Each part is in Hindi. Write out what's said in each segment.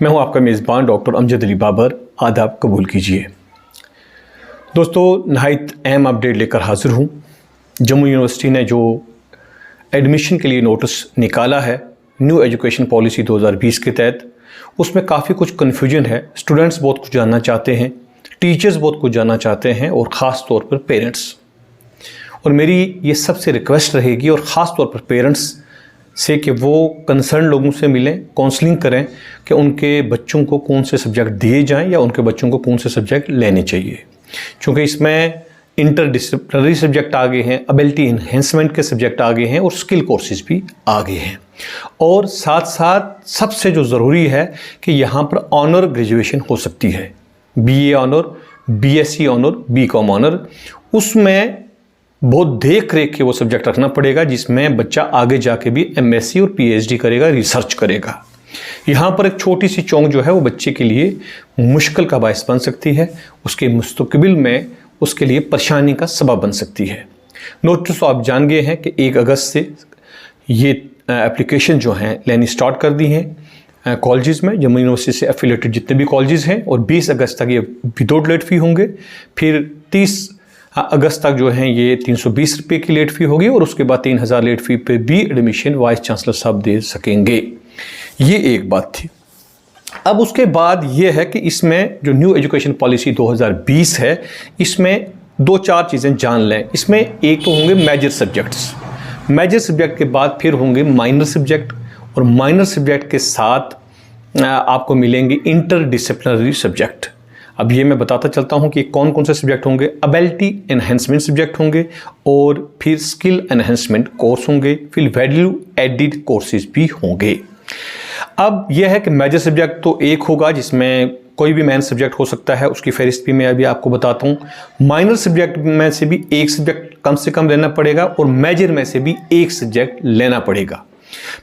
मैं हूं आपका मेज़बान डॉक्टर अमजद अली बाबर। आदाब कबूल कीजिए। दोस्तों, नहायत अहम अपडेट लेकर हाज़िर हूं। जम्मू यूनिवर्सिटी ने जो एडमिशन के लिए नोटिस निकाला है न्यू एजुकेशन पॉलिसी 2020 के तहत, उसमें काफ़ी कुछ कन्फ्यूजन है। स्टूडेंट्स बहुत कुछ जानना चाहते हैं, टीचर्स बहुत कुछ जानना चाहते हैं और ख़ास तौर पर पेरेंट्स। और मेरी ये सबसे रिक्वेस्ट रहेगी और ख़ास तौर पर पेरेंट्स से कि वो कंसर्न लोगों से मिलें, काउंसलिंग करें कि उनके बच्चों को कौन से सब्जेक्ट दिए जाएं या उनके बच्चों को कौन से सब्जेक्ट लेने चाहिए। क्योंकि इसमें इंटरडिसिप्लिनरी सब्जेक्ट आ गए हैं, एबिलिटी इन्हेंसमेंट के सब्जेक्ट आ गए हैं और स्किल कोर्सेज भी आ गए हैं। और साथ साथ सबसे जो ज़रूरी है कि यहाँ पर ऑनर ग्रेजुएशन हो सकती है, BA honour, BSc honour, BCom honour. उसमें बहुत देख रेख के वो सब्जेक्ट रखना पड़ेगा जिसमें बच्चा आगे जाके भी MSc और PhD करेगा, रिसर्च करेगा। यहाँ पर एक छोटी सी चौंक जो है वो बच्चे के लिए मुश्किल का बायस बन सकती है, उसके मुस्तकबिल में उसके लिए परेशानी का सबब बन सकती है। नोटिस तो आप जान गए हैं कि 1 अगस्त से ये एप्लीकेशन जो हैं लेनी स्टार्ट कर दी हैं कॉलेजेस में, जम्मू यूनिवर्सिटी से एफिलेटेड जितने भी कॉलेजेस हैं। और 20 अगस्त तक ये विदाउट लेट फ़ी होंगे। फिर 30 अगस्त तक जो है ये 320 रुपये की लेट फ़ी होगी और उसके बाद 3000 लेट फ़ी पे भी एडमिशन वाइस चांसलर साहब दे सकेंगे। ये एक बात थी। अब उसके बाद ये है कि इसमें जो न्यू एजुकेशन पॉलिसी 2020 है, इसमें 2-4 चीज़ें जान लें। इसमें एक तो होंगे मेजर सब्जेक्ट्स, मेजर सब्जेक्ट के बाद फिर होंगे माइनर सब्जेक्ट, और माइनर सब्जेक्ट के साथ आपको मिलेंगे इंटरडिसिप्लिनरी सब्जेक्ट। अब ये मैं बताता चलता हूँ कि कौन कौन से सब्जेक्ट होंगे। एबिलिटी एनहेंसमेंट सब्जेक्ट होंगे और फिर स्किल एनहेंसमेंट कोर्स होंगे, फिर वैल्यू एडिड कोर्सेज भी होंगे। अब यह है कि मेजर सब्जेक्ट तो एक होगा जिसमें कोई भी मेन सब्जेक्ट हो सकता है, उसकी फहरिस्त भी मैं अभी आपको बताता हूँ। माइनर सब्जेक्ट में से भी एक सब्जेक्ट कम से कम लेना पड़ेगा और मेजर में से भी एक सब्जेक्ट लेना पड़ेगा।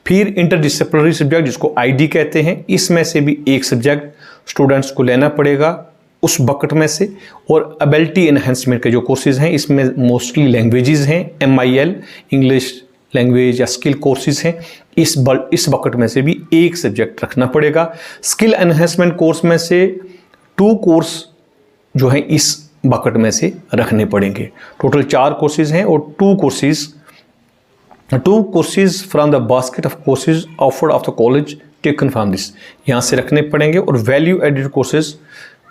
फिर इंटरडिसिप्लिनरी सब्जेक्ट जिसको ID कहते हैं, इसमें से भी एक सब्जेक्ट स्टूडेंट्स को लेना पड़ेगा उस बकेट में से। और एबिलिटी एनहेंसमेंट के जो कोर्सेज हैं इसमें मोस्टली लैंग्वेजेस हैं, MIL इंग्लिश लैंग्वेज या स्किल कोर्सेज हैं, इस बकेट में से भी एक सब्जेक्ट रखना पड़ेगा। स्किल एनहेंसमेंट कोर्स में से 2 कोर्स जो हैं इस बकेट में से रखने पड़ेंगे। टोटल 4 कोर्सेज हैं और 2 courses from the basket of courses offered of the college taken from this, यहाँ से रखने पड़ेंगे। और वैल्यू एडिड कोर्सेज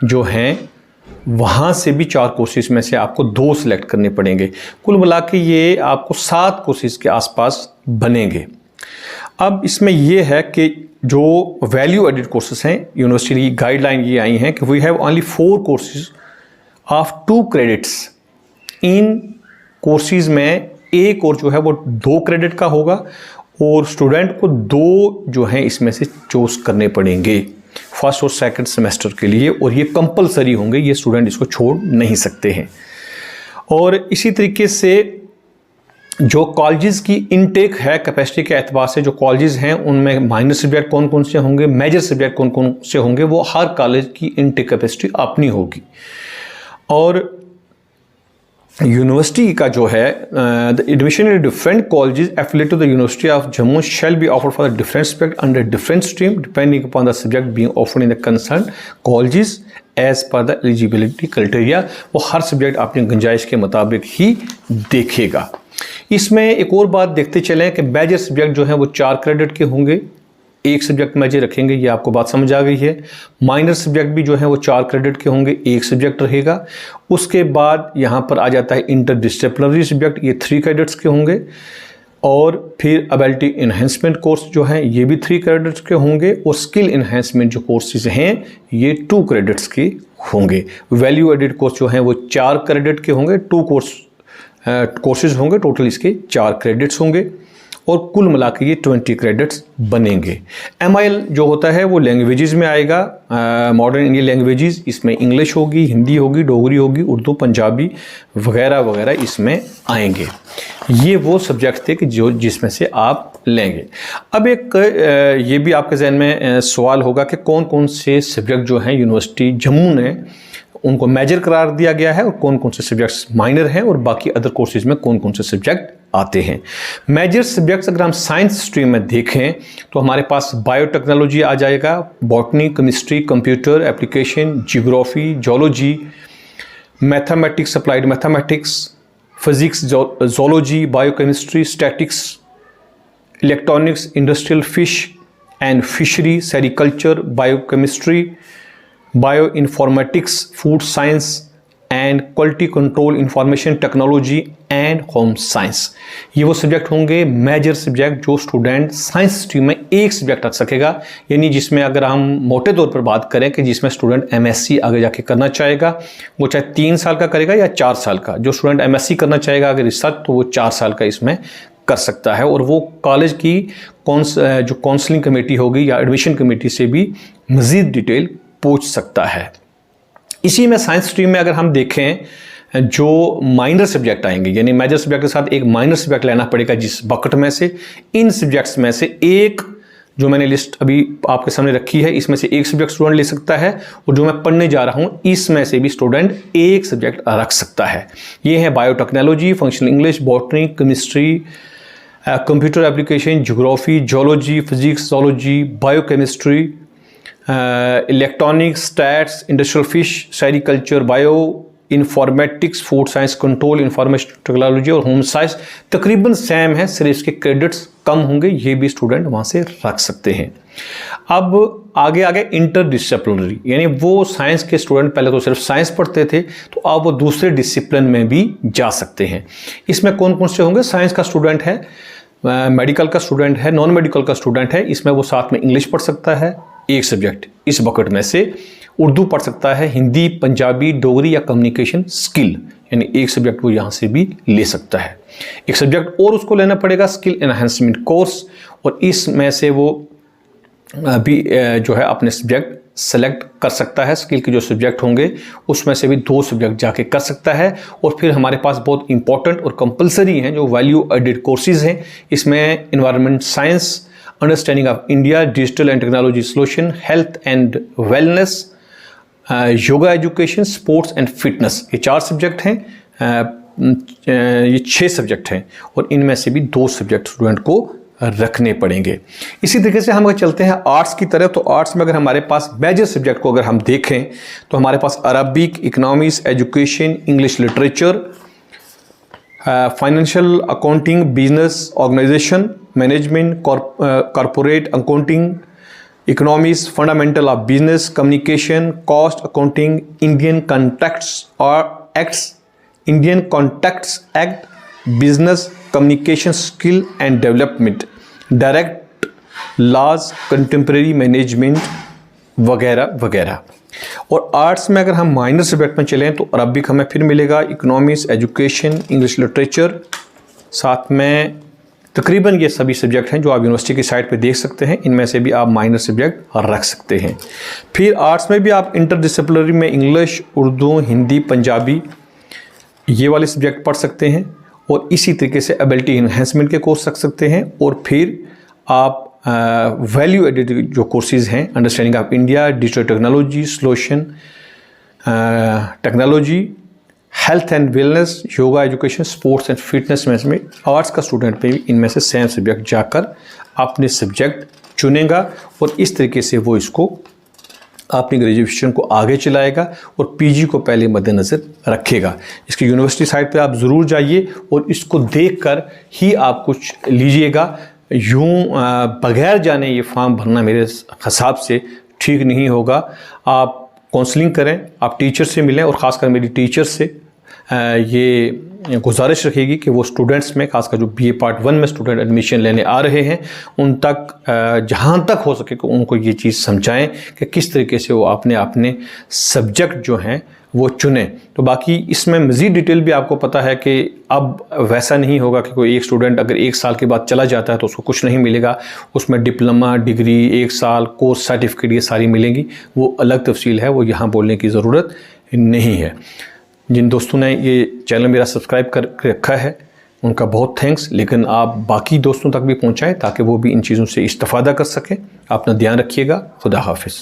जो हैं वहाँ से भी 4 कोर्सेज में से आपको 2 सिलेक्ट करने पड़ेंगे। कुल मिला के ये आपको 7 कोर्सेज के आसपास बनेंगे। अब इसमें ये है कि जो वैल्यू एडिड कोर्सेज हैं, यूनिवर्सिटी की गाइडलाइन ये आई हैं कि we have only 4 courses of 2 credits. इन कोर्सेज में एक और जो है वो 2 क्रेडिट का होगा और स्टूडेंट को 2 जो हैं इसमें से चूज करने पड़ेंगे फर्स्ट और सेकंड सेमेस्टर के लिए, और ये कंपलसरी होंगे, ये स्टूडेंट इसको छोड़ नहीं सकते हैं। और इसी तरीके से जो कॉलेजेस की इनटेक है कैपेसिटी के एतबार से, जो कॉलेजेस हैं उनमें माइनर सब्जेक्ट कौन कौन से होंगे, मेजर सब्जेक्ट कौन कौन से होंगे, वो हर कॉलेज की इनटेक कैपेसिटी अपनी होगी। और यूनिवर्सिटी का जो है the admission in different colleges affiliated to the university of Jammu shall be offered for the different subject under different stream depending upon the subject being offered in the concern colleges as per the eligibility criteria. वो हर सब्जेक्ट अपनी गुंजाइश के मुताबिक ही देखेगा। इसमें एक और बात देखते चलें कि मेजर सब्जेक्ट जो है वो 4 क्रेडिट के होंगे, एक सब्जेक्ट मेजर रखेंगे, ये आपको बात समझ आ गई है। माइनर सब्जेक्ट भी जो है वो 4 क्रेडिट के होंगे, एक सब्जेक्ट रहेगा। उसके बाद यहाँ पर आ जाता है इंटरडिसिप्लिनरी सब्जेक्ट, ये 3 क्रेडिट्स के होंगे। और फिर एबिलिटी इन्हेंसमेंट कोर्स जो हैं ये भी 3 क्रेडिट्स के होंगे। और स्किल इन्हेंसमेंट जो कोर्सेज हैं ये 2 क्रेडिट्स के होंगे। वैल्यू एडिड कोर्स जो हैं वो 4 क्रेडिट के होंगे, 2 कोर्सेज होंगे, टोटल इसके 4 क्रेडिट्स होंगे और कुल मिला के ये 20 क्रेडिट्स बनेंगे। MIL जो होता है वो लैंग्वेजेस में आएगा, मॉडर्न इंडियन लैंग्वेजेस, इसमें इंग्लिश होगी, हिंदी होगी, डोगरी होगी, उर्दू, पंजाबी वगैरह वगैरह इसमें आएंगे। ये वो सब्जेक्ट थे कि जिसमें से आप लेंगे। अब एक ये भी आपके जहन में सवाल होगा कि कौन कौन से सब्जेक्ट जो हैं यूनिवर्सिटी जम्मू ने उनको मेजर करार दिया गया है और कौन कौन से सब्जेक्ट्स माइनर हैं और बाकी अदर कोर्सेज में कौन कौन से सब्जेक्ट आते हैं। मेजर सब्जेक्ट्स अगर हम साइंस स्ट्रीम में देखें तो हमारे पास बायोटेक्नोलॉजी आ जाएगा, botany, chemistry, computer application, geography, zoology, mathematics, applied mathematics, physics, zoology, biochemistry, statics, electronics, industrial fish and fishery, sericulture, biochemistry, bio informatics, food science and quality control, information technology and home science. ये वो सब्जेक्ट होंगे मेजर सब्जेक्ट जो स्टूडेंट साइंस स्ट्रीम में एक सब्जेक्ट रख सकेगा, यानी जिसमें अगर हम मोटे तौर पर बात करें कि जिसमें स्टूडेंट एमएससी आगे जाके करना चाहेगा, वो चाहे 3 साल का करेगा या 4 साल का। जो स्टूडेंट एमएससी करना चाहेगा अगर इस साल, तो वो 4 साल का इसमें कर सकता है और वो कॉलेज की जो काउंसलिंग कमेटी होगी या एडमिशन कमेटी से भी मज़ीद डिटेल पूछ सकता है। इसी में साइंस स्ट्रीम में अगर हम देखें जो माइनर सब्जेक्ट आएंगे, यानी मेजर सब्जेक्ट के साथ एक माइनर सब्जेक्ट लेना पड़ेगा जिस बकेट में से, इन सब्जेक्ट्स में से एक जो मैंने लिस्ट अभी आपके सामने रखी है, इसमें से एक सब्जेक्ट स्टूडेंट ले सकता है और जो मैं पढ़ने जा रहा हूँ इसमें से भी स्टूडेंट एक सब्जेक्ट रख सकता है। ये है biotechnology, functional English, botany, chemistry, computer application, geography, zoology, physics, zoology, biochemistry, electronics, stats, industrial fish, sericulture, bio informatics, food science, control, information technology और होम साइंस तकरीबन सेम है, सिर्फ इसके क्रेडिट्स कम होंगे, ये भी स्टूडेंट वहाँ से रख सकते हैं। अब आगे आगे इंटरडिसिप्लिनरी, यानी वो साइंस के स्टूडेंट पहले तो सिर्फ साइंस पढ़ते थे, तो अब वो दूसरे डिसिप्लिन में भी जा सकते हैं। इसमें कौन कौन से होंगे? साइंस का स्टूडेंट है, मेडिकल का स्टूडेंट है, नॉन मेडिकल का स्टूडेंट है, इसमें वो साथ में इंग्लिश पढ़ सकता है एक सब्जेक्ट इस बकेट में से, उर्दू पढ़ सकता है, हिंदी, पंजाबी, डोगरी या कम्युनिकेशन स्किल, यानी एक सब्जेक्ट वो यहाँ से भी ले सकता है। एक सब्जेक्ट और उसको लेना पड़ेगा स्किल एनहांसमेंट कोर्स, और इसमें से वो भी जो है अपने सब्जेक्ट सेलेक्ट कर सकता है। स्किल के जो सब्जेक्ट होंगे उसमें से भी 2 सब्जेक्ट जाके कर सकता है। और फिर हमारे पास बहुत इंपॉर्टेंट और कंपलसरी हैं जो वैल्यू एडेड कोर्सेज हैं, इसमें environment science, understanding of India, digital and technology solution, health and wellness, yoga education, sports and fitness. ये 4 सब्जेक्ट हैं, ये 6 सब्जेक्ट हैं और इनमें से भी 2 सब्जेक्ट स्टूडेंट को रखने पड़ेंगे। इसी तरीके से हम अगर चलते हैं आर्ट्स की तरफ, तो आर्ट्स में अगर हमारे पास मेजर सब्जेक्ट को अगर हम देखें तो हमारे पास Arabic, economics, education, English literature, financial accounting, business organisation, management, corporate accounting, economics, fundamental of business, communication, cost accounting, Indian contracts और acts, Indian contracts act, business communication skill and development, direct laws, contemporary management वगैरह वगैरह। और आर्ट्स में अगर हम माइनर सब्जेक्ट में चलें तो अरबिक हमें फिर मिलेगा, इकोनॉमिक्स, एजुकेशन, इंग्लिश लिटरेचर, साथ में तकरीबन ये सभी सब्जेक्ट हैं जो आप यूनिवर्सिटी की साइट पे देख सकते हैं, इनमें से भी आप माइनर सब्जेक्ट रख सकते हैं। फिर आर्ट्स में भी आप इंटरडिसिप्लिनरी में इंग्लिश, उर्दू, हिंदी, पंजाबी ये वाले सब्जेक्ट पढ़ सकते हैं और इसी तरीके से एबिलिटी इन्हेंसमेंट के कोर्स रख सकते हैं। और फिर आप वैल्यू एडेड जो कोर्सेज हैं, understanding of India, digital technology solution technology, health and wellness, yoga education, sports and fitness में आर्ट्स का स्टूडेंट भी इनमें से सेम सब्जेक्ट जाकर अपने सब्जेक्ट चुनेगा और इस तरीके से वो इसको अपनी ग्रेजुएशन को आगे चलाएगा और पीजी को पहले मद्देनज़र रखेगा। इसकी यूनिवर्सिटी साइट पे आप ज़रूर जाइए और इसको देखकर ही आप कुछ लीजिएगा। यूँ बगैर जाने ये फॉर्म भरना मेरे हिसाब से ठीक नहीं होगा। आप काउंसलिंग करें, आप टीचर से मिलें और ख़ासकर मेरी टीचर से ये गुजारिश रखेगी कि वो स्टूडेंट्स में, खासकर जो बीए पार्ट 1 में स्टूडेंट एडमिशन लेने आ रहे हैं, उन तक जहाँ तक हो सके उनको ये चीज़ समझाएं कि किस तरीके से वो अपने सब्जेक्ट जो हैं वो चुनें। तो बाकी इसमें मज़ीद डिटेल भी आपको पता है कि अब वैसा नहीं होगा कि कोई एक स्टूडेंट अगर 1 साल के बाद चला जाता है तो उसको कुछ नहीं मिलेगा। उसमें डिप्लोमा, डिग्री, 1 साल कोर्स सर्टिफिकेट ये सारी मिलेंगी। वो अलग तफसील है, वो यहाँ बोलने की ज़रूरत नहीं है। जिन दोस्तों ने ये चैनल मेरा सब्सक्राइब कर रखा है उनका बहुत थैंक्स, लेकिन आप बाकी दोस्तों तक भी पहुँचाएँ ताकि वो भी इन चीज़ों से इस्तेफ़ादा कर सकें। अपना ध्यान रखिएगा। खुदा हाफिज़।